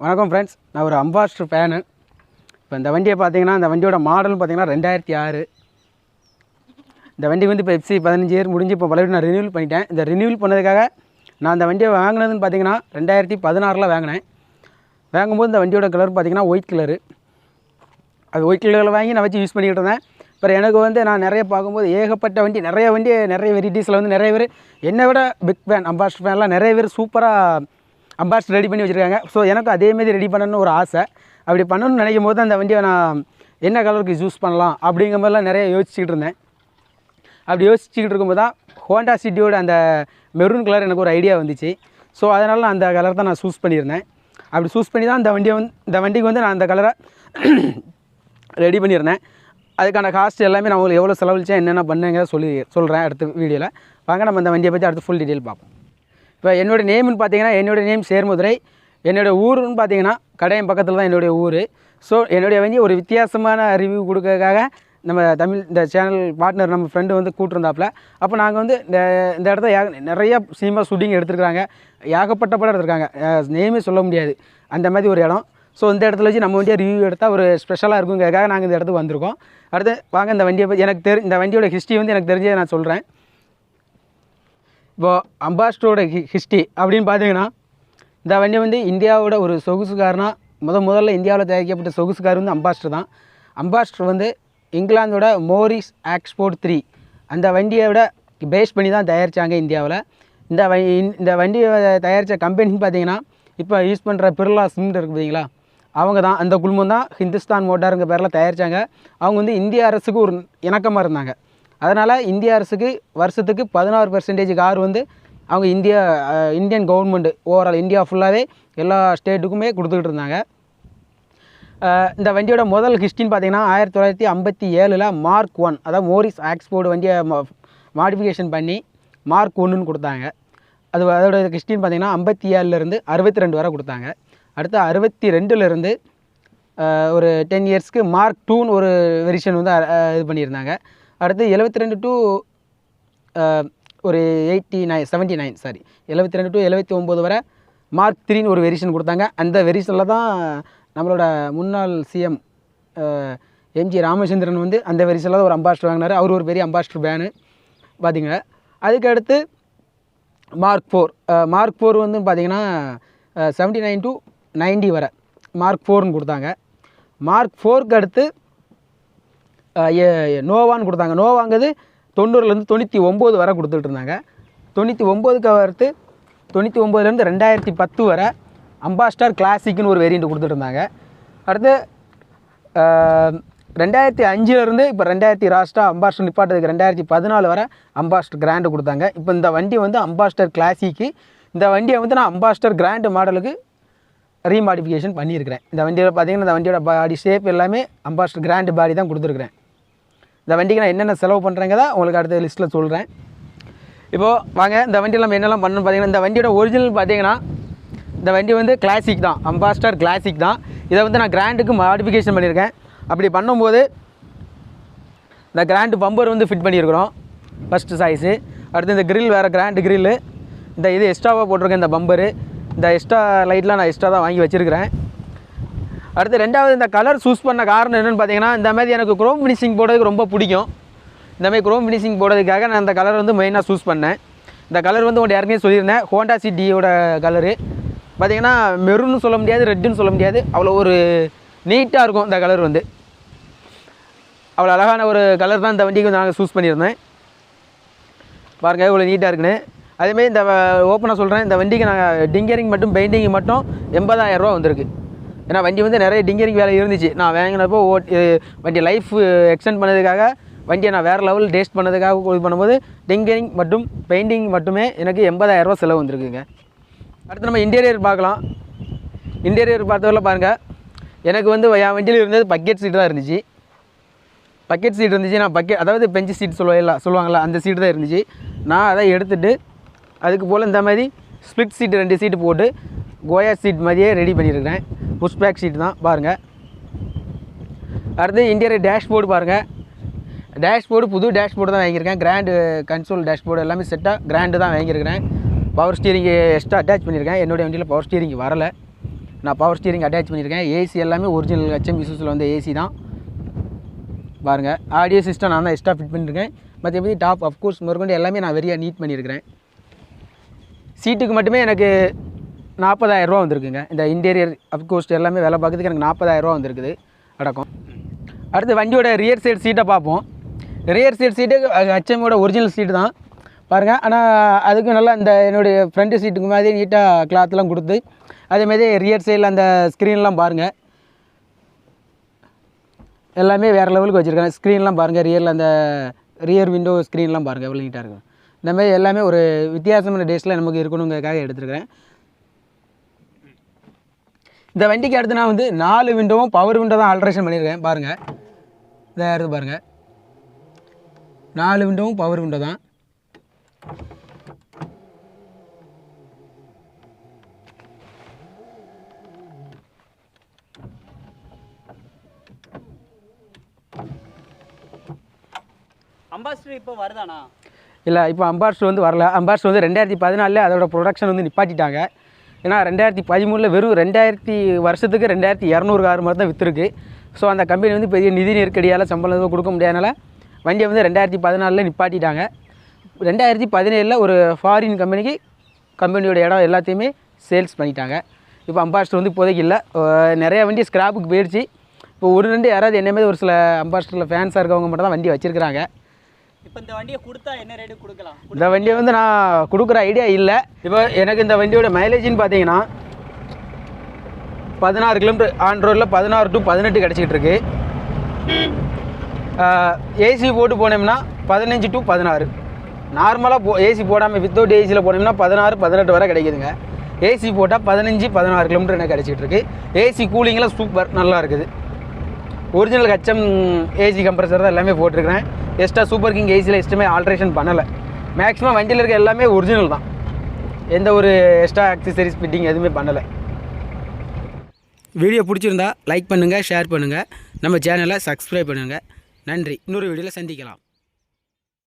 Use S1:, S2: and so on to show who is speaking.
S1: வணக்கம் ஃப்ரெண்ட்ஸ், நான் ஒரு அம்பாஸ்டர் ஃபேனு. இப்போ இந்த வண்டியை பார்த்தீங்கன்னா, இந்த வண்டியோட மாடல்னு பார்த்தீங்கன்னா 2006. இந்த வண்டி வந்து இப்போ FC 15 இயர் முடிஞ்சு இப்போ பழைய நான் ரினியூவல் பண்ணிட்டேன். இந்த ரினியூவல் பண்ணதுக்காக நான் இந்த வண்டியை வாங்கினதுன்னு பார்த்தீங்கன்னா 2016 வாங்கினேன். வாங்கும்போது இந்த வண்டியோட கலர் பார்த்தீங்கன்னா ஒயிட் கலரு. அது ஒயிட் கலரில் வாங்கி நான் வச்சு யூஸ் பண்ணிக்கிட்டு இருந்தேன். அப்புறம் எனக்கு வந்து நான் நிறைய பார்க்கும்போது ஏகப்பட்ட வண்டி நிறைய வெரைட்டிஸில் வந்து நிறைய பேர் என்னை விட பிக் ஃபேன், அம்பாஸ்டர் ஃபேன்லாம் நிறைய பேர் சூப்பராக அம்பாஸ்டர் ரெடி பண்ணி வச்சுருக்காங்க. ஸோ எனக்கு அதேமாரி ரெடி பண்ணணும்னு ஒரு ஆசை. அப்படி பண்ணணும்னு நினைக்கும் போது அந்த வண்டியை நான் என்ன கலருக்கு யூஸ் பண்ணலாம் அப்படிங்கிற மாதிரிலாம் நிறைய யோசிச்சுக்கிட்டு இருந்தேன். அப்படி யோசிச்சுக்கிட்டு இருக்கும்போது தான் ஹோண்டா சிட்டியோட அந்த மெரூன் கலர் எனக்கு ஒரு ஐடியா வந்துச்சு. ஸோ அதனால் நான் அந்த கலர் தான் நான் சூஸ் பண்ணியிருந்தேன். அப்படி சூஸ் பண்ணி தான் இந்த வண்டிக்கு வந்து நான் அந்த கலரை ரெடி பண்ணியிருந்தேன். அதுக்கான காஸ்ட் எல்லாமே நான் உங்களுக்கு எவ்வளோ செலவழிச்சேன் என்னென்ன பண்ணுங்க சொல்கிறேன் அடுத்த வீடியோவில். வாங்க நம்ம அந்த வண்டியை பற்றி அடுத்து ஃபுல் டீட்டெயில் பார்ப்போம். இப்போ என்னோடய நேம்னு பார்த்தீங்கன்னா, என்னோடய நேம் சேர்முதுரை. என்னோடய ஊருன்னு பார்த்தீங்கன்னா கடையம் பக்கத்தில் தான் என்னுடைய ஊர். ஸோ என்னுடைய வண்டி ஒரு வித்தியாசமான ரிவ்யூ கொடுக்கறதுக்காக நம்ம இந்த சேனல் பார்ட்னர் நம்ம ஃப்ரெண்டு வந்து கூப்பிட்டுருந்தாப்புல. அப்போ நாங்கள் வந்து இந்த இடத்த நிறைய சினிமா ஷூட்டிங் எடுத்துருக்காங்க. ஏகப்பட்ட படம் எடுத்துருக்காங்க, நேமே சொல்ல முடியாது அந்த மாதிரி ஒரு இடம். ஸோ இந்த இடத்துல வச்சு நம்ம வண்டியை ரிவ்யூ எடுத்தால் ஒரு ஸ்பெஷலாக இருக்குங்கிறதுக்காக நாங்கள் இந்த இடத்துக்கு வந்திருக்கோம். அடுத்து வாங்க இந்த வண்டியை பற்றி இந்த வண்டியோட ஹிஸ்ட்ரி வந்து எனக்கு தெரிஞ்சதை நான் சொல்கிறேன். இப்போது அம்பாஸ்டரோட ஹிஸ்ட்ரி அப்படின்னு பார்த்தீங்கன்னா, இந்த வண்டி வந்து இந்தியாவோட ஒரு சொகுசுக்காரனா முதல்ல இந்தியாவில் தயாரிக்கப்பட்ட சொகுசுக்கார் வந்து அம்பாஸ்டர் தான். அம்பாஸ்டர் வந்து இங்கிலாந்தோட மோரிஸ் எக்ஸ்போர்ட் 3 அந்த வண்டியோட பேஸ் பண்ணி தான் தயாரித்தாங்க இந்தியாவில். இந்த வண்டியை தயாரித்த கம்பெனின்னு பார்த்தீங்கன்னா, இப்போ யூஸ் பண்ணுற பிர்லா சிமெண்ட் இருக்குது பார்த்தீங்களா, அவங்க தான். அந்த குழுமம் தான் ஹிந்துஸ்தான் மோட்டாருங்கிற பேரில் தயாரித்தாங்க. அவங்க வந்து இந்திய அரசுக்கு ஒரு இணக்கமாக இருந்தாங்க. அதனால் இந்திய அரசுக்கு வருஷத்துக்கு 16% கார் வந்து அவங்க இந்தியன் கவர்மெண்ட் ஓவரால் இந்தியா ஃபுல்லாகவே எல்லா ஸ்டேட்டுக்குமே கொடுத்துக்கிட்டு இருந்தாங்க. இந்த வண்டியோட முதல் ஹிஸ்ட்ரின்னு பார்த்தீங்கன்னா 1957 மார்க் 1, அதாவது மோரிஸ் எக்ஸ்போர்ட் வண்டியை மாடிஃபிகேஷன் பண்ணி மார்க் 1ன்னு கொடுத்தாங்க. அதோட ஹிஸ்ட்ரின்னு பார்த்தீங்கன்னா 57லேருந்து 62 வரை கொடுத்தாங்க. அடுத்து 62லேருந்து ஒரு 10 இயர்ஸ்க்கு மார்க் 2ன்னு ஒரு வெரிஷன் வந்து இது பண்ணியிருந்தாங்க. அடுத்து 72 டு ஒரு 72 டு 79 வரை மார்க் 3ன்னு ஒரு வெரிஷன் கொடுத்தாங்க. அந்த வெரிஷனில் தான் நம்மளோட முன்னாள் சிஎம் எம்ஜி ராமச்சந்திரன் வந்து அந்த வெரிஷனில் தான் ஒரு அம்பாஸ்டர் வாங்கினார். அவர் ஒரு பெரிய அம்பாஸ்டர் பேனு பார்த்திங்க. அதுக்கடுத்து மார்க் 4 வந்து பார்த்திங்கன்னா 79 டு 90 வரை மார்க் 4ன்னு கொடுத்தாங்க. மார்க் 4க்கு அடுத்து நோவான்னு கொடுத்தாங்க. நோவாங்கிறது 90லேருந்து 99 வரை கொடுத்துட்டு இருந்தாங்க. 99க்கு அடுத்து 99லேருந்து 2010 வரை அம்பாஸ்டர் கிளாசிக்னு ஒரு வேரியண்ட் கொடுத்துட்டு இருந்தாங்க. அடுத்து 2005லேருந்து இப்போ 2000 லாஸ்ட்டாக அம்பாஸ்டர் நிப்பாட்டதுக்கு 2014 வரை அம்பாஸ்டர் கிராண்டு கொடுத்தாங்க. இப்போ இந்த வண்டி வந்து அம்பாஸ்டர் கிளாசிக்கு. இந்த வண்டியை வந்து நான் அம்பாஸ்டர் கிராண்டு மாடலுக்கு ரீமாடிஃபிகேஷன் பண்ணியிருக்கிறேன். இந்த வண்டியில் பார்த்திங்கன்னா இந்த வண்டியோட பாடி ஷேப் எல்லாமே அம்பாஸ்டர் கிராண்டு பாடி தான் கொடுத்துருக்குறேன். இந்த வண்டிக்கு நான் என்னென்ன செலவு பண்ணுறேங்க தான் உங்களுக்கு அடுத்த லிஸ்ட்டில் சொல்கிறேன். இப்போது வாங்க இந்த வண்டியில் நம்ம என்னெல்லாம் பண்ணணும்னு பார்த்தீங்கன்னா, இந்த வண்டியோட ஒரிஜினல் பார்த்தீங்கன்னா இந்த வண்டி வந்து கிளாசிக் தான், அம்பாஸ்டர் கிளாசிக் தான். இதை வந்து நான் கிராண்டுக்கு மாடிஃபிகேஷன் பண்ணியிருக்கேன். அப்படி பண்ணும்போது இந்த கிராண்டு பம்பர் வந்து ஃபிட் பண்ணியிருக்கிறோம் ஃபஸ்ட்டு சாய்ஸு. அடுத்து இந்த கிரில் வேறு கிராண்டு கிரில்லு, இந்த இது எக்ஸ்ட்ராவாக போட்டிருக்கேன். இந்த பம்பரு, இந்த எக்ஸ்ட்ரா லைட்லாம் நான் எக்ஸ்ட்ரா தான் வாங்கி வச்சுருக்கிறேன். அடுத்து ரெண்டாவது இந்த கலர் சூஸ் பண்ண காரணம் என்னென்னு பார்த்தீங்கன்னா, இந்த மாதிரி எனக்கு குரோம் ஃபினிஷிங் போடுறதுக்கு ரொம்ப பிடிக்கும். இந்தமாதிரி குரோம் ஃபினிஷிங் போடுறதுக்காக நான் இந்த கலர் வந்து மெயினாக சூஸ் பண்ணேன். இந்த கலர் வந்து உங்கள்கிட்ட ஏற்கனவே சொல்லியிருந்தேன், ஹோண்டா சிட்டியோட கலரு பார்த்தீங்கன்னா மெருன்னு சொல்ல முடியாது, ரெட்டுன்னு சொல்ல முடியாது, அவ்வளோ ஒரு நீட்டாக இருக்கும். இந்த கலர் வந்து அவ்வளோ அழகான ஒரு கலர் தான் இந்த வண்டிக்கு வந்து நாங்கள் சூஸ் பண்ணியிருந்தேன். பாருங்கள் இவ்வளோ நீட்டாக இருக்குன்னு. அதேமாதிரி இந்த ஓப்பனாக சொல்கிறேன், இந்த வண்டிக்கு நாங்கள் டிங்கரிங் மட்டும் பெயிண்டிங் மட்டும் 80,000 ரூபா வந்திருக்கு. ஏன்னா வண்டி வந்து நிறைய டிங்கரிங் வேலை இருந்துச்சு. நான் வாங்கினப்போ வண்டி லைஃப் எக்ஸ்டெண்ட் பண்ணதுக்காக, வண்டியை நான் வேறு லெவல் டேஸ்ட் பண்ணதுக்காக இது பண்ணும்போது டிங்கரிங் மற்றும் பெயிண்டிங் மட்டுமே எனக்கு 80,000 ரூபா செலவு வந்திருக்குங்க. அடுத்து நம்ம இன்டீரியர் பார்க்கலாம். இன்டீரியர் பார்த்தவரை பாருங்கள், எனக்கு வந்து என் வண்டியில் இருந்தது பக்கெட் சீட்டு தான் இருந்துச்சு. பக்கெட் சீட் இருந்துச்சு. நான் அதாவது பெஞ்சு சீட் சொல்லுவாங்களா, அந்த சீட்டு தான் இருந்துச்சு. நான் அதை எடுத்துகிட்டு அதுக்கு போல் இந்த மாதிரி ஸ்ப்ளிட் சீட்டு 2 சீட்டு போட்டு கோயா சீட் மாதிரியே ரெடி பண்ணியிருக்கிறேன். புஷ் பேக் சீட் தான் பாருங்கள். அடுத்து இன்டீரியர் டேஷ்போர்டு பாருங்கள். டேஷ்போர்டு புது டேஷ்போர்டு தான் வாங்கியிருக்கேன். கிராண்டு கன்சோல் டேஷ்போர்டு எல்லாமே செட்டாக கிராண்டு தான் வாங்கியிருக்கிறேன். பவர் ஸ்டீரிங்கு எக்ஸ்ட்ரா அட்டாச் பண்ணியிருக்கேன். என்னுடைய வண்டியில் பவர் ஸ்டீரிங் வரலை, நான் பவர் ஸ்டீரிங் அட்டாச் பண்ணியிருக்கேன். ஏசி எல்லாமே ஒரிஜினல் HM இஷ்யூஸில் வந்து ஏசி தான் பாருங்கள். ஆடியோ சிஸ்டம் நான் தான் எக்ஸ்ட்ரா ஃபிட் பண்ணியிருக்கேன். மற்றபடி டாப் அஃப்கோர்ஸ் முதற்கொண்டு எல்லாமே நான் வெறியாக நீட் பண்ணியிருக்கிறேன். சீட்டுக்கு மட்டுமே எனக்கு 40,000 ரூபா வந்திருக்குங்க. இந்த இன்டீரியர் அஃப்கோர்ஸ் எல்லாமே வேலை பார்க்குறதுக்கு எனக்கு 40,000 ரூபா வந்திருக்குது அடக்கம். அடுத்து வண்டியோட ரியர் சைடு சீட்டை பார்ப்போம். ரியர் சைடு சீட்டு HMோட ஒரிஜினல் சீட்டு தான் பாருங்கள். ஆனால் அதுக்கு நல்லா இந்த என்னுடைய ஃப்ரண்ட்டு சீட்டுக்கு மாதிரி நீட்டாக கிளாத்லாம் கொடுத்து, அதேமாதிரி ரியர் சைடில் அந்த ஸ்க்ரீன்லாம் பாருங்கள், எல்லாமே வேறு லெவலுக்கு வச்சுருக்கேன். ஸ்க்ரீன்லாம் பாருங்கள், ரியரில் அந்த ரியர் விண்டோ ஸ்க்ரீன்லாம் பாருங்கள் எவ்வளோ நீட்டாக இருக்கும். இந்தமாதிரி எல்லாமே ஒரு வித்தியாசமான டேஸ்ட்டில் நமக்கு இருக்கணுங்கிறதுக்காக எடுத்துருக்கிறேன். இந்த வண்டிக்கு அடுத்து நான் வந்து 4 விண்டோவும் பவர் விண்டோ தான் ஆல்ட்ரேஷன் பண்ணியிருக்கேன். பாருங்கள், இதை எடுத்து பாருங்கள், 4 விண்டோவும் பவர் விண்டோ தான்.
S2: அம்பாஸ்டர் இப்போ வருதானா?
S1: இல்லை, இப்போ அம்பாஸ்டர் வந்து வரல. அம்பாஸ்டர் வந்து 2014 அதோட ப்ரொடக்ஷன் வந்து நிப்பாட்டிட்டாங்க. ஏன்னா 2013 வெறும் 2000 வருஷத்துக்கு 2200 கார் மாதிரி தான் விற்றுருக்கு. ஸோ அந்த கம்பெனி வந்து பெரிய நிதி நெருக்கடியால் சம்பளம் கொடுக்க முடியாதனால வண்டியை வந்து 2014 நிப்பாட்டிட்டாங்க. 2017 ஒரு ஃபாரின் கம்பெனியோட இடம் எல்லாத்தையுமே சேல்ஸ் பண்ணிட்டாங்க. இப்போ அம்பாஸ்டர் வந்து இப்போதைக்கு இல்லை. நிறையா வண்டி ஸ்கிராப்புக்கு போயிடுச்சு. இப்போ 1-2 யாராவது என்ன மாதிரி ஒரு சில அம்பாஸ்டரில் ஃபேன்ஸாக இருக்கவங்க மட்டும் தான் வண்டி வச்சுருக்கிறாங்க.
S2: இப்போ இந்த வண்டியை கொடுத்தா என்ன ரேட்டு கொடுக்கலாம்?
S1: இந்த வண்டியை வந்து நான் கொடுக்குற ஐடியா இல்லை. இப்போ எனக்கு இந்த வண்டியோட மைலேஜின்னு பார்த்தீங்கன்னா 16 கிலோமீட்டர் ஆன் ரோடில் 16 to 18 கிடச்சிக்கிட்டு இருக்கு. ஏசி போட்டு போனோம்னா 15 to 16. நார்மலாக ஏசி போடாமல் வித்தவுட் ஏசியில் போனோம்னா 16, 18 வரை கிடைக்குதுங்க. ஏசி போட்டால் 15, 16 கிலோமீட்டர் எனக்கு கிடச்சிக்கிட்டு இருக்கு. ஏசி கூலிங்கில் சூப்பர் நல்லா இருக்குது. ஒரிஜினல் HM ஏசி கம்ப்ரஸர் தான் எல்லாமே போட்டிருக்கிறேன். எக்ஸ்ட்ரா சூப்பர் கிங் ஏசியில் எஸ்ட்டுமே ஆல்ட்ரேஷன் பண்ணலை. மேக்ஸிமம் வண்டியில் இருக்க எல்லாமே ஒரிஜினல் தான், எந்த ஒரு எக்ஸ்ட்ரா ஆக்சசரிஸ் ஃபிட்டிங் எதுவுமே பண்ணலை. வீடியோ பிடிச்சிருந்தா லைக் பண்ணுங்கள், ஷேர் பண்ணுங்கள், நம்ம சேனலை சப்ஸ்கிரைப் பண்ணுங்கள். நன்றி. இன்னொரு வீடியோவில் சந்திக்கலாம்.